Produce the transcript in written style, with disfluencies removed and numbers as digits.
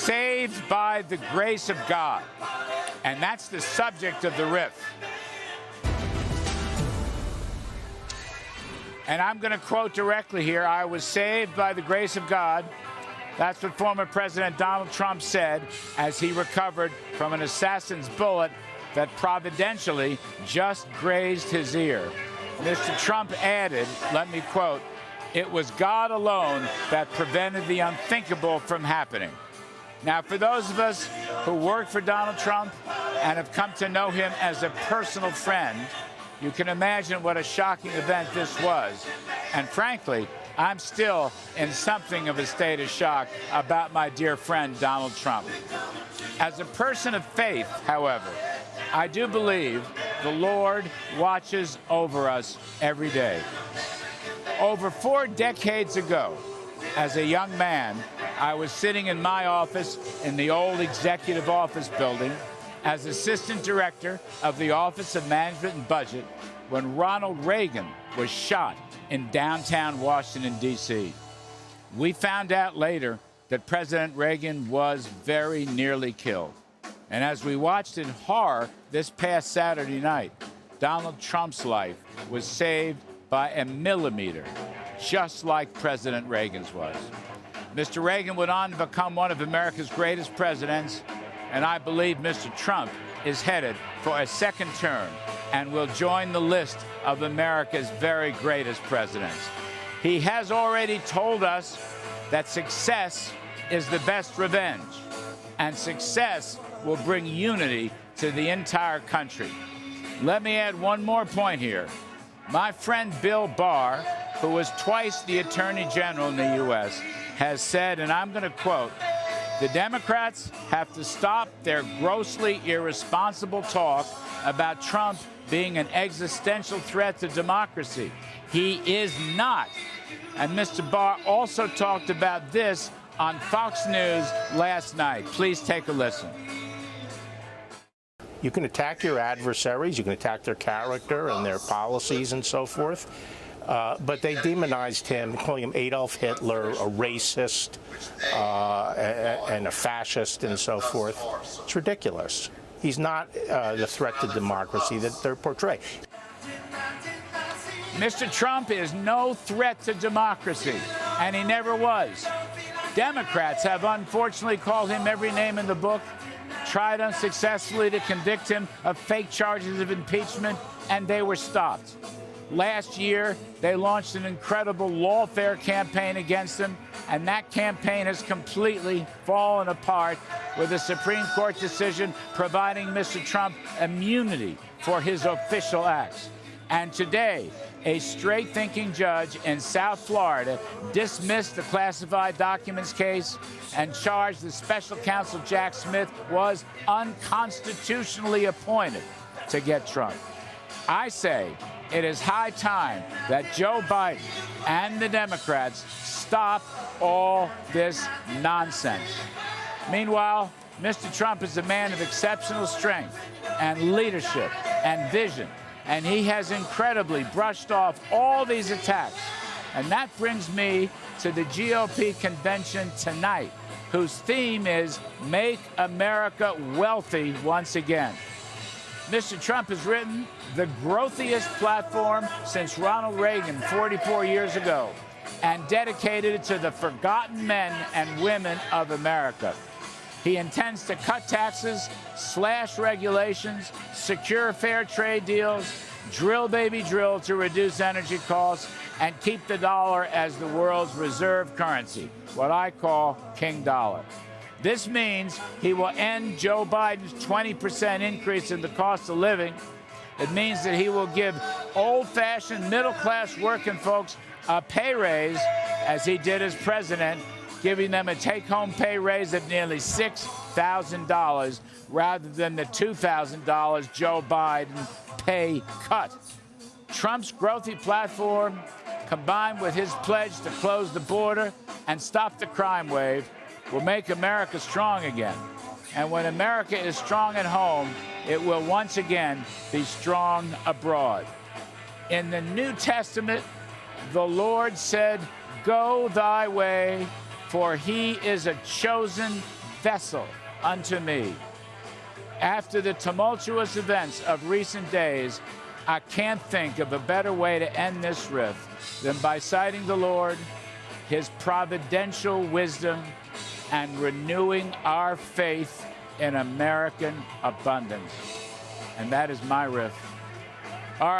saved by the grace of God. And that's the subject of the riff. And I'm going to quote directly here. I was saved by the grace of God. That's what former President Donald Trump said as he recovered from an assassin's bullet that providentially just grazed his ear. Mr. Trump added, let me quote, "It was God alone that prevented the unthinkable from happening." Now, for those of us who work for Donald Trump and have come to know him as a personal friend, you can imagine what a shocking event this was. And frankly, I'm still in something of a state of shock about my dear friend, Donald Trump. As a person of faith, however, I do believe the Lord watches over us every day. Over 4 decades ago, as a young man, I was sitting in my office in the old executive office building as assistant director of the Office of Management and Budget when Ronald Reagan was shot in downtown Washington, D.C. We found out later that President Reagan was very nearly killed. And as we watched in horror this past Saturday night, Donald Trump's life was saved by a millimeter, just like President Reagan's was. Mr. Reagan went on to become one of America's greatest presidents, and I believe Mr. Trump is headed for a second term and will join the list of America's very greatest presidents. He has already told us that success is the best revenge, and success will bring unity to the entire country. Let me add one more point here. My friend Bill Barr, who was twice the Attorney General in the U.S., has said, and I'm going to quote, "The Democrats have to stop their grossly irresponsible talk about Trump being an existential threat to democracy. He is not." And Mr. Barr also talked about this on Fox News last night. Please take a listen. You can attack your adversaries, you can attack their character and their policies and so forth, but they demonized him, calling him Adolf Hitler, a racist, and a fascist and so forth. It's ridiculous. He's not the threat to democracy that they're portraying. Mr. Trump is no threat to democracy, and he never was. Democrats have unfortunately called him every name in the book, tried unsuccessfully to convict him of fake charges of impeachment, and they were stopped. Last year, they launched an incredible lawfare campaign against him, and that campaign has completely fallen apart with a Supreme Court decision providing Mr. Trump immunity for his official acts. And today, a straight-thinking judge in South Florida dismissed the classified documents case and charged the special counsel Jack Smith was unconstitutionally appointed to get Trump. I say it is high time that Joe Biden and the Democrats stop all this nonsense. Meanwhile, Mr. Trump is a man of exceptional strength and leadership and vision, and he has incredibly brushed off all these attacks. And that brings me to the GOP convention tonight, whose theme is Make America Wealthy Once Again. Mr. Trump has written the growthiest platform since Ronald Reagan 44 years ago and dedicated it to the forgotten men and women of America. He intends to cut taxes, slash regulations, secure fair trade deals, drill baby drill to reduce energy costs, and keep the dollar as the world's reserve currency, what I call King Dollar. This means he will end Joe Biden's 20% increase in the cost of living. It means that he will give old-fashioned middle-class working folks a pay raise, as he did as president, giving them a take-home pay raise of nearly $6,000 rather than the $2,000 Joe Biden pay cut. Trump's growthy platform, combined with his pledge to close the border and stop the crime wave, will make America strong again. And when America is strong at home, it will once again be strong abroad. In the New Testament, the Lord said, "Go thy way, for he is a chosen, vessel unto me. After the tumultuous events of recent days, I can't think of a better way to end this riff than by citing the Lord, his providential wisdom, and renewing our faith in American abundance. And that is my riff.